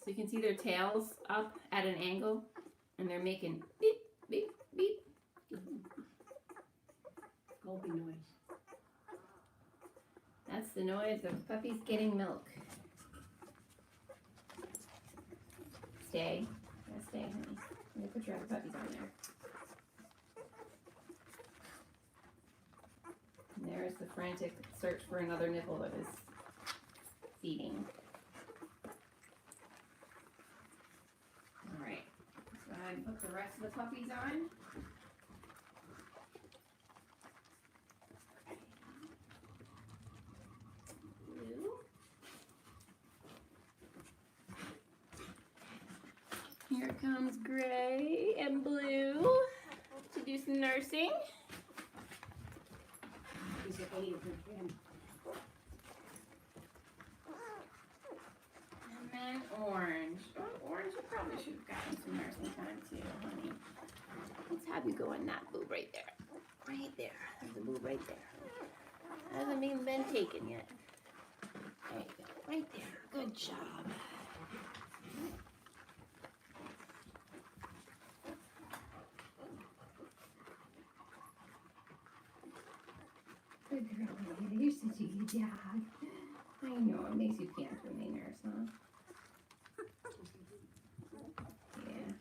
So you can see their tails up at an angle, and they're making beep, beep, beep. Gulpy noise. That's the noise of puppies getting milk. Stay. Yeah, stay, honey. Let me put your other puppies on there. And there's the frantic search for another nipple that is feeding. Alright, let's go ahead and put the rest of the puppies on. Blue. Here comes Gray and Blue to do some nursing. He's a good friend. And then Orange. Oh, Orange, you probably should have gotten some nursing time too, honey. Let's have you go in that boob right there. Right there. There's a boob right there. Hasn't even been taken yet. There you go. Right there. Good job. Good girl, Amanda. You're such a good dog. I know, it makes you pant when they nurse, huh? Yeah.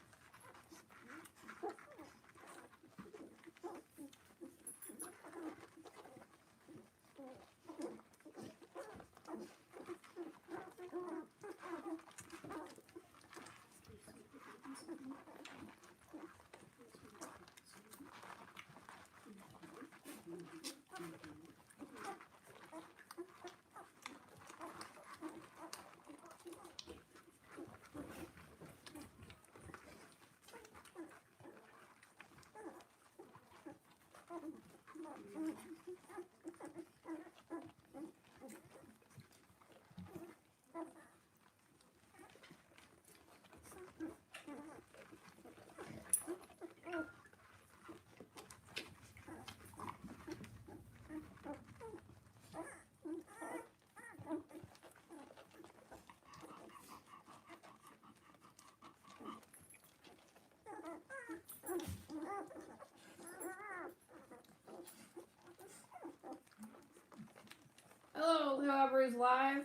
Hello, whoever is live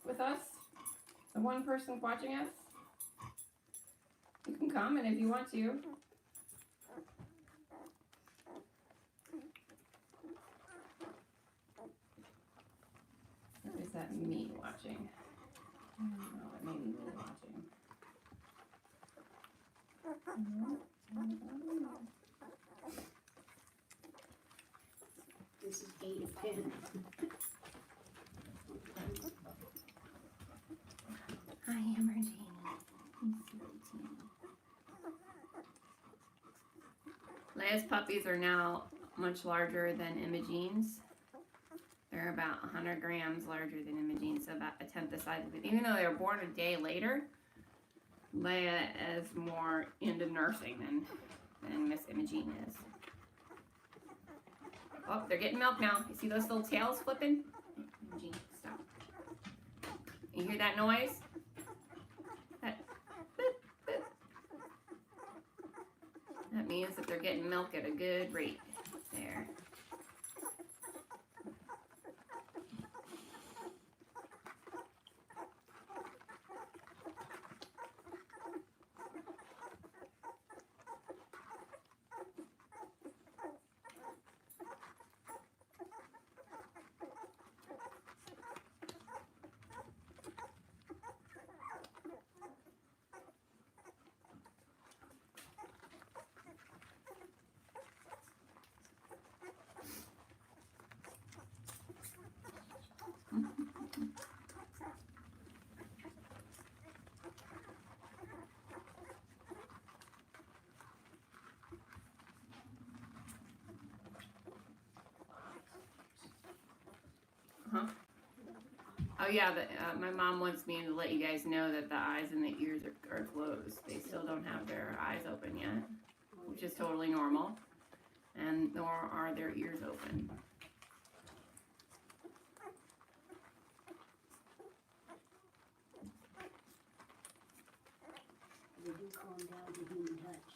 with us, the one person watching us. You can comment if you want to. Or is that me watching? No, it may be me watching. This is 8 of 10. Hi, Emerging. Leia's puppies are now much larger than Imogene's. They're about 100 grams larger than Imogene's, so about a tenth the size of it. Even though they were born a day later, Leia is more into nursing than Miss Imogene is. Oh, they're getting milk now. You see those little tails flipping? Imogene, stop. You hear that noise? That boop, boop. That means that they're getting milk at a good rate. There. Huh? Oh yeah, my mom wants me to let you guys know that the eyes and the ears are closed. They still don't have their eyes open yet, which is totally normal, and nor are their ears open. they do calm down to human touch.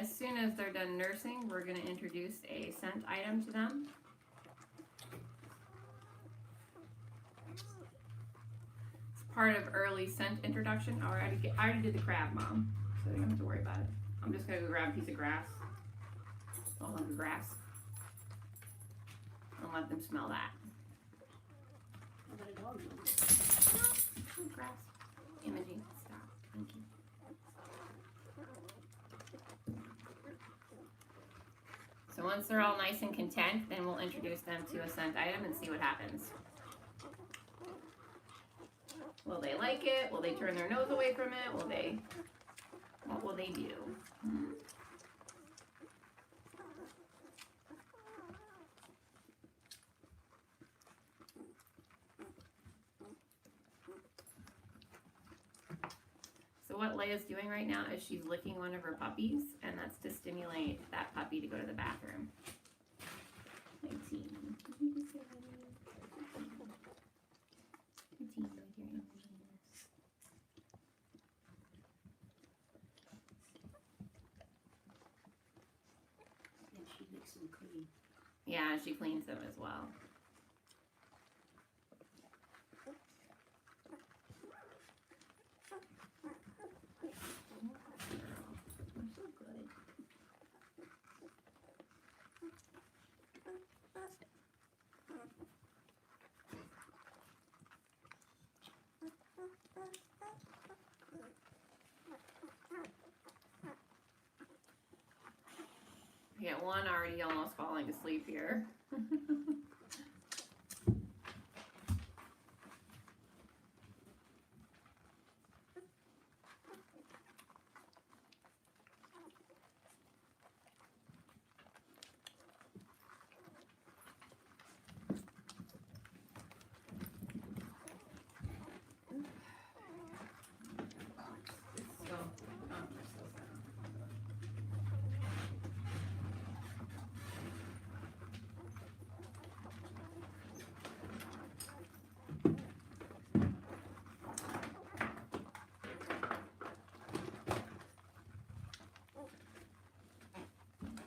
As soon as they're done nursing, we're going to introduce a scent item to them. It's part of early scent introduction. I already did the crab, Mom, so you don't have to worry about it. I'm just going to go grab a piece of grass, a hunk of grass, and let them smell that. How about a dog? Grass. Imaging. Stop. Thank you. So once they're all nice and content, then we'll introduce them to a scent item and see what happens. Will they like it? Will they turn their nose away from it? What will they do? So what Leia's doing right now is she's licking one of her puppies, and that's to stimulate that puppy to go to the bathroom. 19. Did you just say that? 19, right here. And she makes them clean. Yeah, she cleans them as well. Yeah, one already almost falling asleep here.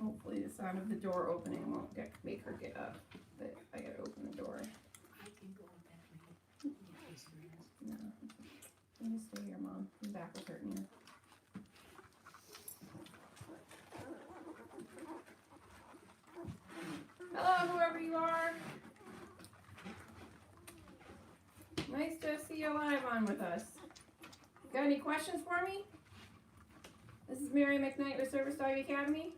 Hopefully the sound of the door opening won't make her get up, but I gotta open the door. I can go back and No. You just stay here, Mom. Your back is hurting you. Hello, whoever you are. Nice to see you live on with us. Got any questions for me? This is Mary McKnight with Service Dog Academy.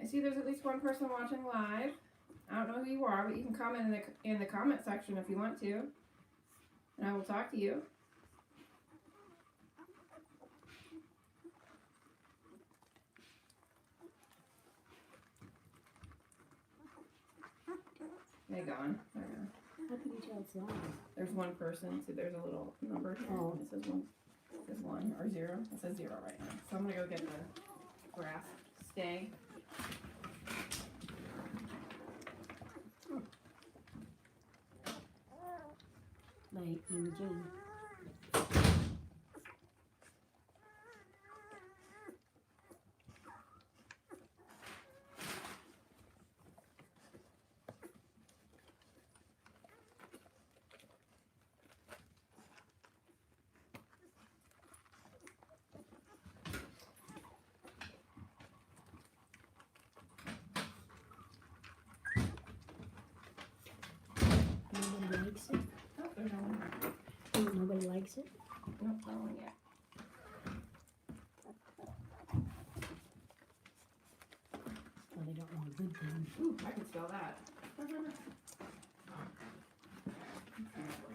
I see there's at least one person watching live. I don't know who you are, but you can comment in the comment section if you want to. And I will talk to you. They gone. They're gone. How can you tell it's live? There's one person, so there's a little number here. Oh. It says one. It says 1 or 0. It says 0 right now. So I'm gonna go get the grass stay. Like Imogene. There's no one. Nobody likes it? Nope, no one yet. Well, they don't want a good thing. Ooh, I can smell that.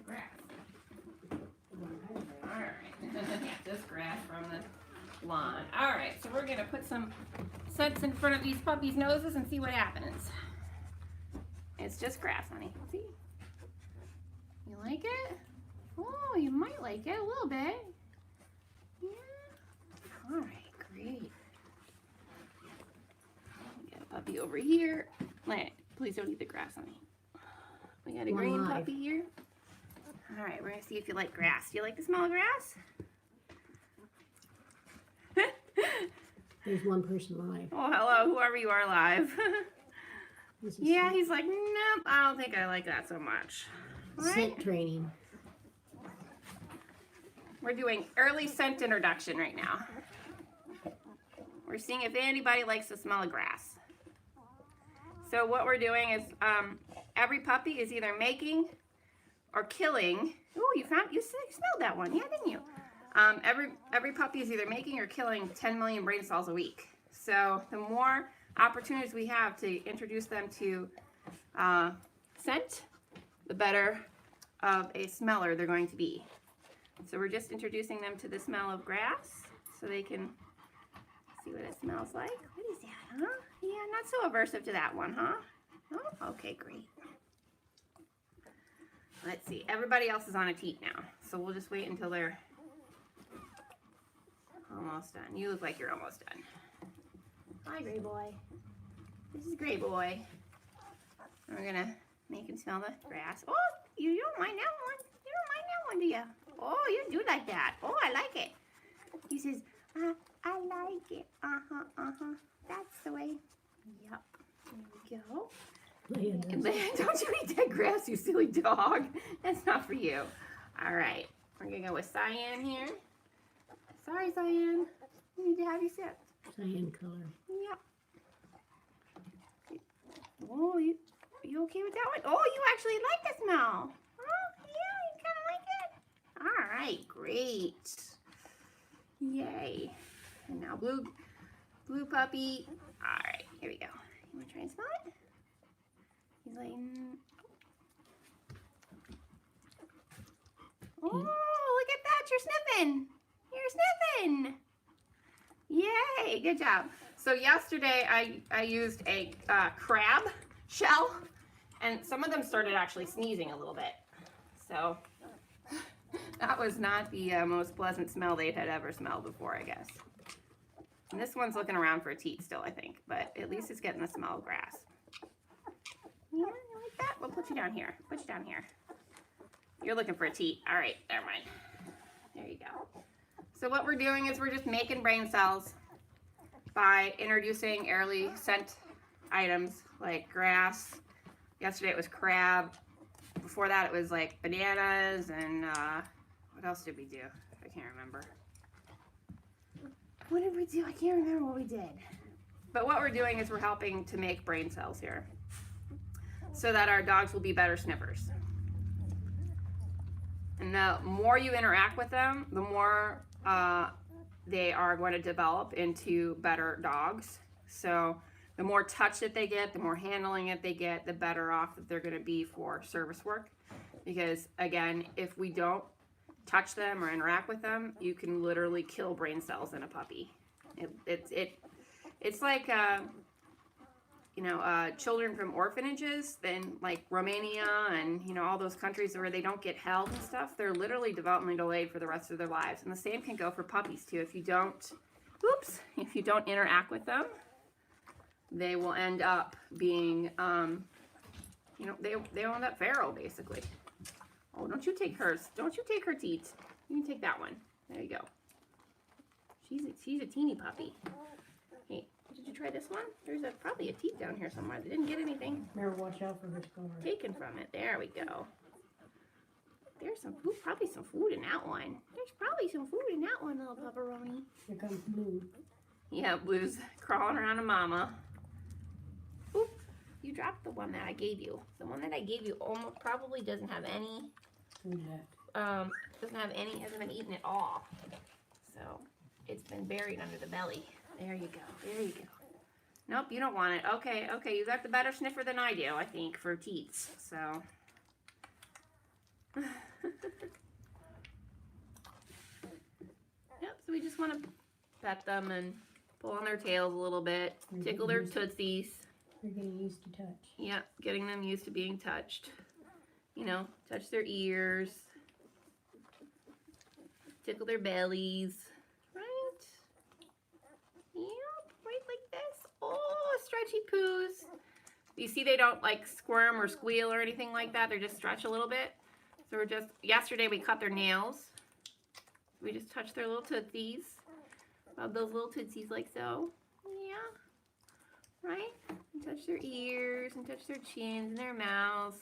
Grass. Alright. Yeah, just grass from the lawn. Alright, so we're gonna put some scents in front of these puppies' noses and see what happens. It's just grass, honey. See? You like it? Oh, you might like it a little bit. Yeah. Alright, great. We got a puppy over here. Wait, please don't eat the grass, honey. We got a One green live. puppy here. Alright, we're gonna see if you like grass. Do you like the smell of grass? There's one person live. Oh, hello, whoever you are live. This is Yeah, he's like, nope, I don't think I like that so much. Right? scent training. We're doing early scent introduction right now. We're seeing if anybody likes the smell of grass. So what we're doing is every puppy is either making or killing. Oh, you smelled that one, yeah, didn't you? Every puppy is either making or killing 10 million brain cells a week. So the more opportunities we have to introduce them to scent, the better of a smeller they're going to be. So we're just introducing them to the smell of grass so they can see what it smells like. What is that, huh? Yeah, not so aversive to that one, huh? Oh, okay, great. Let's see. Everybody else is on a teat now, so we'll just wait until they're almost done. You look like you're almost done. Hi, Gray Boy. This is Gray Boy. We're gonna make him smell the grass. Oh, you don't mind that one. You don't mind that one, do you? Oh, you do like that. Oh, I like it. He says, I like it. Uh-huh. That's the way. Yep. There we go. Leia does. Don't you eat that grass, you silly dog. That's not for you. All right. We're going to go with Cyan here. Sorry, Cyan. You need to have you sit. Cyan color. Yep. Oh, you okay with that one? Oh, you actually like the smell. Oh, yeah, you kind of like it. All right, great. Yay. And now blue puppy. All right, here we go. You want to try and smell it? He's like, oh, look at that. You're sniffing. You're sniffing. Yay, good job. So yesterday I used a crab shell, and some of them started actually sneezing a little bit. So that was not the most pleasant smell they had ever smelled before, I guess. And this one's looking around for a teat still, I think, but at least it's getting the smell of grass. Yeah, you like that? We'll put you down here. Put you down here. You're looking for a teat. All right, never mind. There you go. So what we're doing is we're just making brain cells by introducing early scent items like grass. Yesterday it was crab. Before that it was like bananas and what else did we do? I can't remember. What did we do? I can't remember what we did. But what we're doing is we're helping to make brain cells here so that our dogs will be better sniffers. And the more you interact with them, the more they are going to develop into better dogs. So the more touch that they get, the more handling that they get, the better off that they're going to be for service work. Because again, if we don't touch them or interact with them, you can literally kill brain cells in a puppy. It's like children from orphanages in like Romania and all those countries where they don't get held and stuff. They're literally developmentally delayed for the rest of their lives, and the same can go for puppies too. If you don't interact with them, they will end up being they end up feral basically. Oh, don't you take hers. Don't you take her teat. You can take that one. There you go. She's a teeny puppy. Hey, did you try this one? There's probably a teat down here somewhere that didn't get anything Better watch out for her scar. taken from it. There we go. There's probably some food in that one. There's probably some food in that one, little pepperoni. Here comes Blue. Yeah, Blue's crawling around a mama. Oop, you dropped the one that I gave you. The one that I gave you almost probably doesn't have any Food left. Doesn't have any, hasn't been eaten at all. So it's been buried under the belly. There you go. There you go. Nope, you don't want it. Okay, okay, you got the better sniffer than I do, I think, for teats. So. Yep, so we just want to pet them and pull on their tails a little bit, tickle their tootsies. They're getting used to touch. Yep, getting them used to being touched. You know, touch their ears, tickle their bellies, right? Yep, right like this. Oh, stretchy poos. You see they don't like squirm or squeal or anything like that. They just stretch a little bit. So we're just, yesterday we cut their nails. We just touched their little tootsies. Rub those little tootsies like so. Yeah. Right? And touch their ears and touch their chins and their mouths.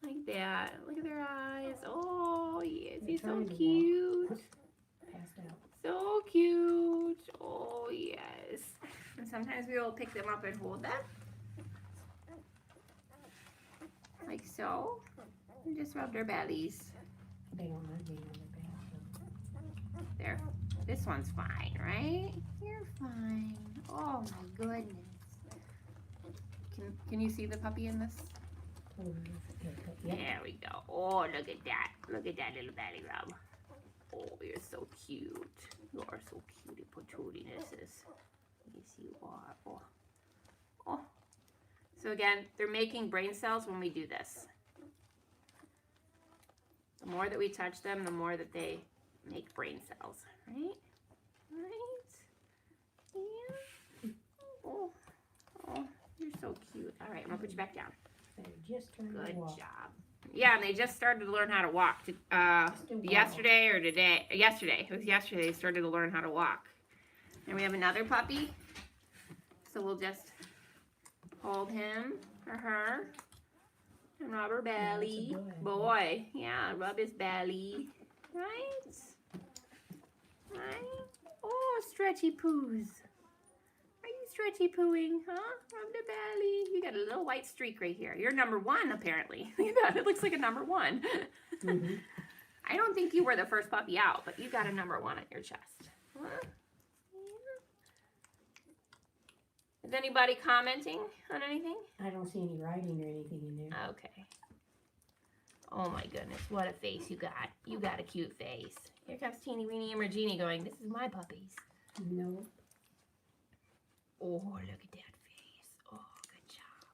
Like that. Look at their eyes. Oh, yes. He's so cute. Passed out. So cute. Oh, yes. And sometimes we will pick them up and hold them. Like so. And just rub their bellies. They don't like being on their back. There. This one's fine, right? You're fine. Oh my goodness. Can you see the puppy in this? Totally different haircut. Yep. There we go. Oh, look at that. Look at that little belly rub. Oh, you're so cute. You are so cute, patootinesses. Yes, you are. Oh. Oh. So again, they're making brain cells when we do this. The more that we touch them, the more that they make brain cells, right? Right? Yeah. Oh, oh, you're so cute. All right, I'm gonna put you back down. They're just trying Good to walk. job. Yeah, and they just started to learn how to walk. Yesterday or today? Yesterday. It was yesterday they started to learn how to walk. And we have another puppy. So we'll just hold him or her. And rub her belly. Yeah, that's a boy. Yeah, rub his belly. Right? Right? Oh, stretchy poos. Are you stretchy pooing, huh? Rub the belly. You got a little white streak right here. You're number one, apparently. Look at that. It looks like a number one. Mm-hmm. I don't think you were the first puppy out, but you got a number one on your chest. Huh? Yeah. Is anybody commenting on anything? I don't see any writing or anything in there. Okay. Oh my goodness, what a face you got. You got a cute face. Here comes Teeny Weeny and Regina going, this is my puppies. No. Oh, look at that face. Oh, good job.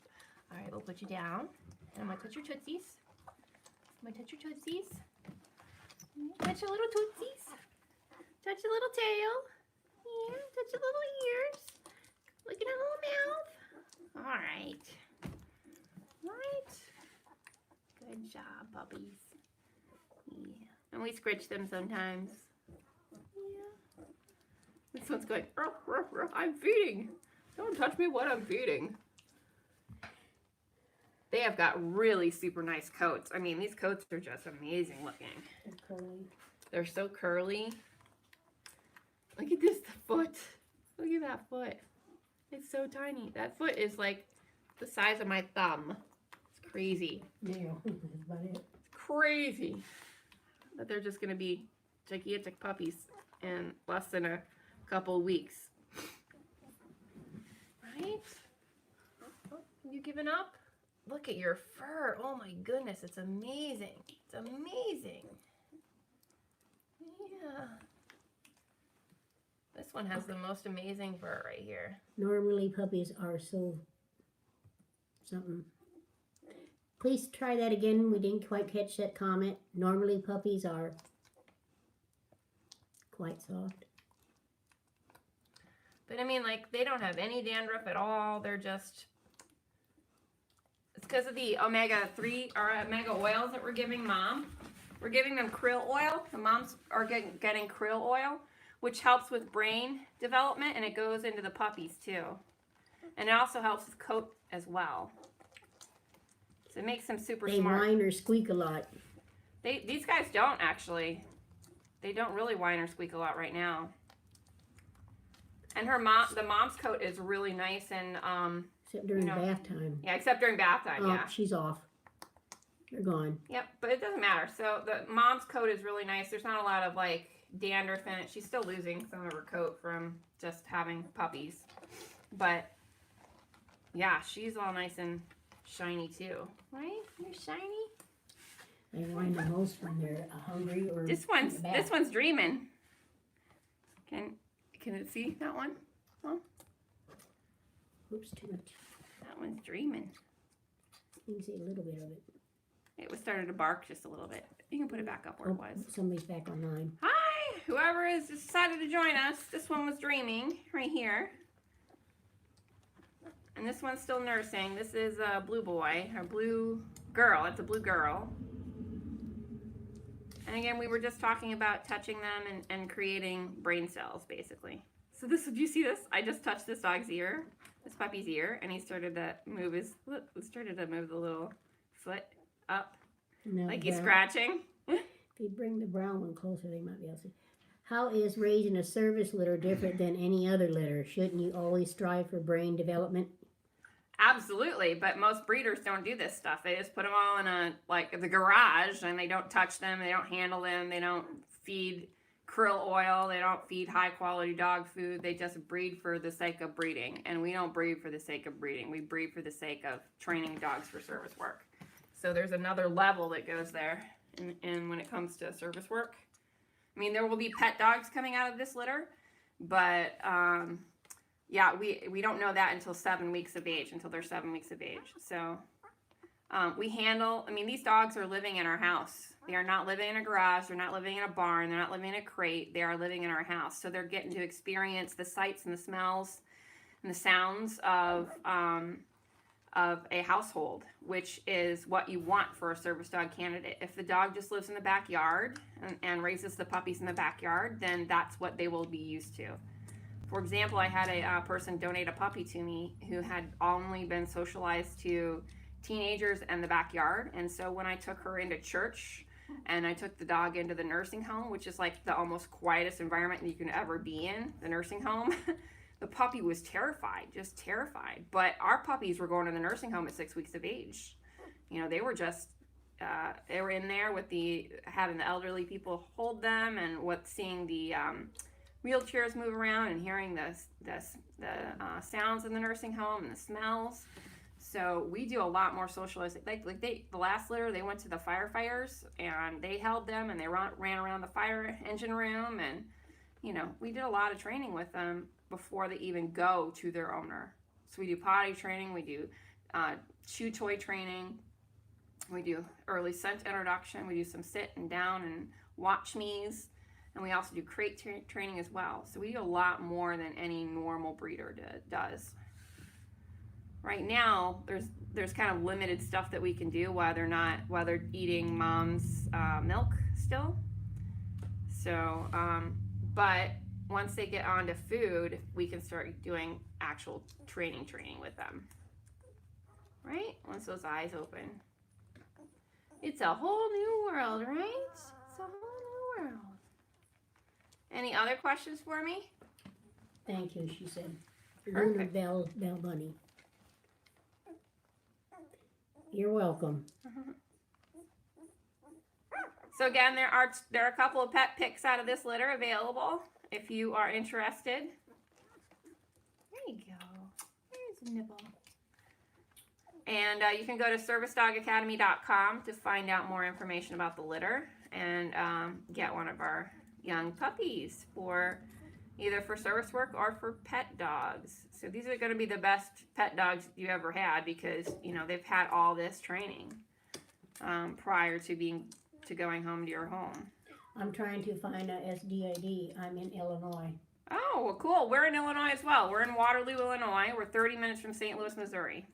All right, we'll put you down. And I'm going to touch your tootsies. I'm going to touch your tootsies. Touch your little tootsies. Touch your little tail. Yeah, touch your little ears. Look at her little mouth. All right. Right. Good job, puppies. Yeah. And we scritch them sometimes. Yeah. This one's going, ruff, ruff, ruff. I'm feeding. Don't touch me when I'm feeding. They have got really super nice coats. I mean, these coats are just amazing looking. They're curly. They're so curly. Look at this foot. Look at that foot. It's so tiny. That foot is like the size of my thumb. It's crazy. Yeah, that's about it. It's crazy that they're just going to be gigantic puppies in less than a couple weeks. Right? You giving up? Look at your fur. Oh my goodness, it's amazing. It's amazing. Yeah. This one has the most amazing fur right here. Normally puppies are so something. Please try that again. We didn't quite catch that comment. Normally puppies are quite soft. But I mean, like, they don't have any dandruff at all. They're just... It's because of the omega-3 or omega oils that we're giving Mom. We're giving them krill oil. The moms are getting krill oil, which helps with brain development, and it goes into the puppies too. And it also helps with coat as well. So it makes them super They smart. whine or squeak a lot. These guys don't actually. They don't really whine or squeak a lot right now. And the mom's coat is really nice and Except during you know, bath time. yeah, except during bath time. Oh, Yeah. she's off. They're gone. Yep, but it doesn't matter. So the mom's coat is really nice. There's not a lot of like dandruff in it. She's still losing some of her coat from just having puppies. But yeah, she's all nice and shiny too. Right? You're shiny. They whine the most when they're hungry or This bad. one's dreaming. Can it see that one? Oops, too much. That one's dreaming. You can see a little bit of it. It was started to bark just a little bit. You can put it back up where it was. Somebody's back online. Hi! Whoever has decided to join us. This one was dreaming right here. And this one's still nursing. This is a blue boy, or blue girl. It's a blue girl. And again, we were just talking about touching them and creating brain cells, basically. So do you see this? I just touched this dog's ear, this puppy's ear, and he started to move the little foot up, Now like he's brown- scratching. If you bring the brown one closer, they might be able to see. How is raising a service litter different than any other litter? Shouldn't you always strive for brain development? Absolutely, but most breeders don't do this stuff. They just put them all in the garage, and they don't touch them, they don't handle them, they don't feed krill oil, they don't feed high quality dog food. They just breed for the sake of breeding, and we don't breed for the sake of breeding. We breed for the sake of training dogs for service work. So there's another level that goes there in when it comes to service work. I mean, there will be pet dogs coming out of this litter, but yeah, we don't know that until 7 weeks of age, until they're 7 weeks of age. So these dogs are living in our house. They are not living in a garage. They're not living in a barn. They're not living in a crate. They are living in our house. So they're getting to experience the sights and the smells and the sounds of a household, which is what you want for a service dog candidate. If the dog just lives in the backyard and raises the puppies in the backyard, then that's what they will be used to. For example, I had a person donate a puppy to me who had only been socialized to teenagers and the backyard. And so when I took her into church and I took the dog into the nursing home, which is like the almost quietest environment you can ever be in, the nursing home, the puppy was terrified, just terrified. But our puppies were going to the nursing home at 6 weeks of age. You know, they were just, they were in there with having the elderly people hold them and seeing the wheelchairs move around and hearing the sounds in the nursing home and the smells. So we do a lot more socializing. The last litter, they went to the firefighters and they held them and they ran around the fire engine room, and you know, we did a lot of training with them before they even go to their owner. So we do potty training, we do chew toy training, we do early scent introduction, we do some sit and down and watch me's, and we also do crate training as well. So we do a lot more than any normal breeder does. Right now, there's kind of limited stuff that we can do while they're eating mom's milk still. So, but once they get onto food, we can start doing actual training with them. Right? Once those eyes open. It's a whole new world, right? It's a whole new world. Any other questions for me? Thank you, she said. Perfect. Luna Bell Bunny. You're welcome. So again, there are a couple of pet pics out of this litter available if you are interested. There you go. There's a nibble. And you can go to servicedogacademy.com to find out more information about the litter and get one of our young puppies either for service work or for pet dogs. So these are going to be the best pet dogs you ever had because, you know, they've had all this training prior to going home to your home. I'm trying to find a SDID. I'm in Illinois. Oh, well, cool. We're in Illinois as well. We're in Waterloo, Illinois. We're 30 minutes from St. Louis, Missouri.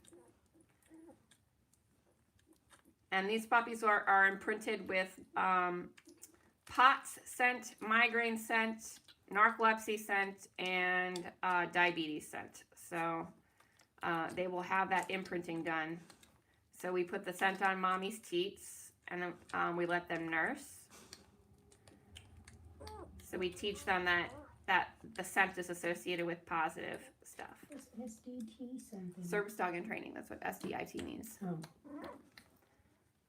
And these puppies are imprinted with POTS scent, migraine scent, narcolepsy scent, and diabetes scent. So they will have that imprinting done. So we put the scent on mommy's teats, and then we let them nurse. So we teach them that the scent is associated with positive stuff. What's SDT something? Service dog in training. That's what SDIT means. Oh.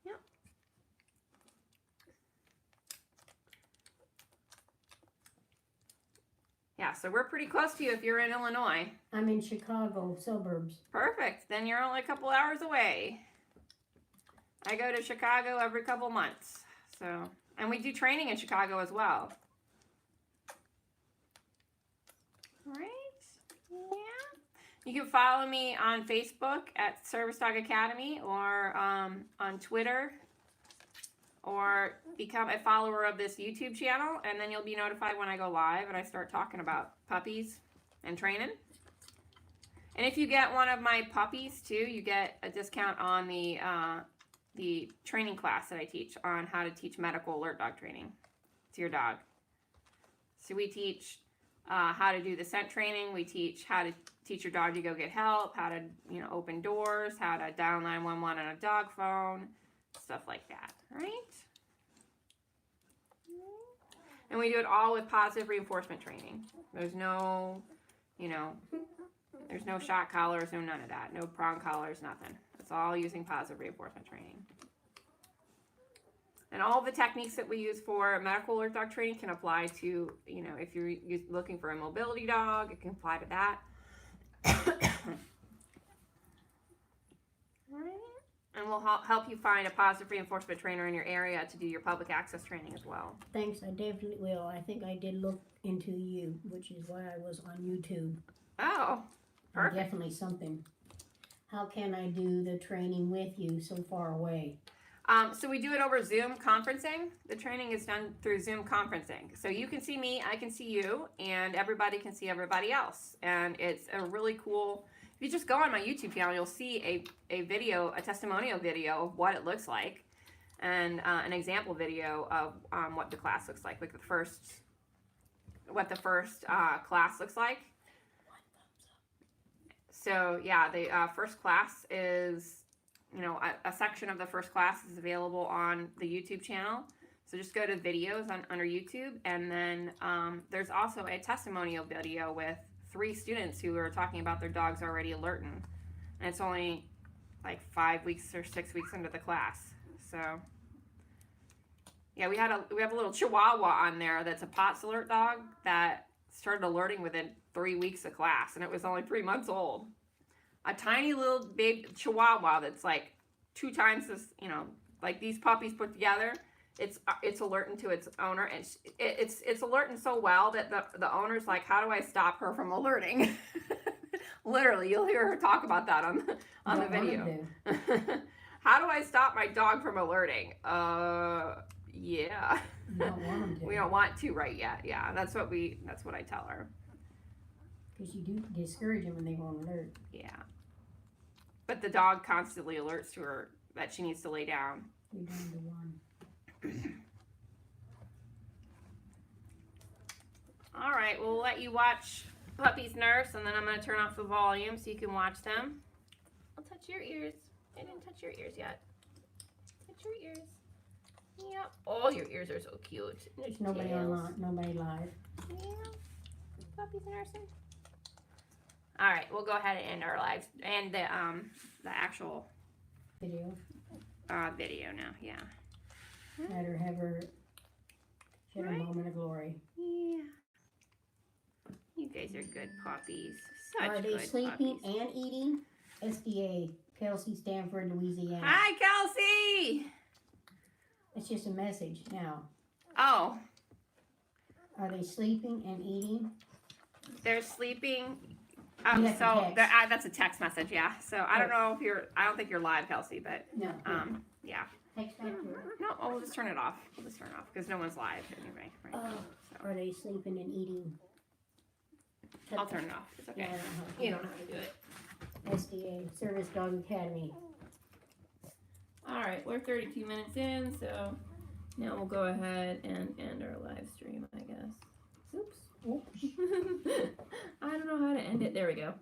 Yep. Yeah, so we're pretty close to you if you're in Illinois. I'm in Chicago, suburbs. Perfect. Then you're only a couple hours away. I go to Chicago every couple months. So, and we do training in Chicago as well. Right? Yeah. You can follow me on Facebook at Service Dog Academy or on Twitter, or become a follower of this YouTube channel, and then you'll be notified when I go live and I start talking about puppies and training. And if you get one of my puppies too, you get a discount on the training class that I teach on how to teach medical alert dog training to your dog. So we teach how to do the scent training. We teach how to teach your dog to go get help, how to open doors, how to dial 911 on a dog phone, stuff like that, right? And we do it all with positive reinforcement training. There's no, there's no shot collars, no none of that. No prong collars, nothing. It's all using positive reinforcement training. And all the techniques that we use for medical alert dog training can apply to, if you're looking for a mobility dog, it can apply to that. And we'll help you find a positive reinforcement trainer in your area to do your public access training as well. Thanks, I definitely will. I think I did look into you, which is why I was on YouTube. Oh, perfect. Definitely something. How can I do the training with you so far away? So we do it over Zoom conferencing. The training is done through Zoom conferencing. So you can see me, I can see you, and everybody can see everybody else. And it's a really cool... If you just go on my YouTube channel, you'll see a video, a testimonial video of what it looks like, and an example video of what the class looks like what the first class looks like. So yeah, the first class is, a section of the first class is available on the YouTube channel. So just go to videos under YouTube, and then there's also a testimonial video with 3 students who are talking about their dogs already alerting, and it's only like 5 weeks or 6 weeks into the class. So yeah, we have a little Chihuahua on there that's a POTS alert dog that started alerting within 3 weeks of class, and it was only 3 months old. A tiny little baby Chihuahua that's like 2 times this, like these puppies put together. It's alerting to its owner, and it's alerting so well that the owner's like, how do I stop her from alerting? Literally, you'll hear her talk about that on the video. How do I stop my dog from alerting? Yeah. You don't want them to. We don't want to right yet. Yeah, that's what I tell her. Because you do discourage them when they won't alert. Yeah. But the dog constantly alerts to her that she needs to lay down. You're down to 1. All right, we'll let you watch Puppy's Nurse, and then I'm going to turn off the volume so you can watch them. I'll touch your ears. I didn't touch your ears yet. Touch your ears. Yep. Oh, your ears are so cute. There's nobody online, nobody live. Yeah. Puppy's nursing. All right, we'll go ahead and end our live and the actual Video. Video now. Yeah. Let her have her shed a moment of glory. Yeah. You guys are good puppies. Such Are they good sleeping puppies. and eating? SDA, Kelsey, Stanford, Louisiana. Hi, Kelsey. It's just a message now. Oh, Are they sleeping and eating? they're sleeping. You have to So text. that's a text message. Yeah. So I don't know if I don't think you're live, Kelsey, but No. yeah. Text back to her. No, we'll just turn it off. We'll just turn it off because no one's live anyway. Right now, so. Are they sleeping and eating? I'll turn it off. It's okay. Yeah, I don't know. You don't have to do it. SDA, Service Dog Academy. All right, we're 32 minutes in, so now we'll go ahead and end our live stream, I guess. Oops. Oops. I don't know how to end it. There we go.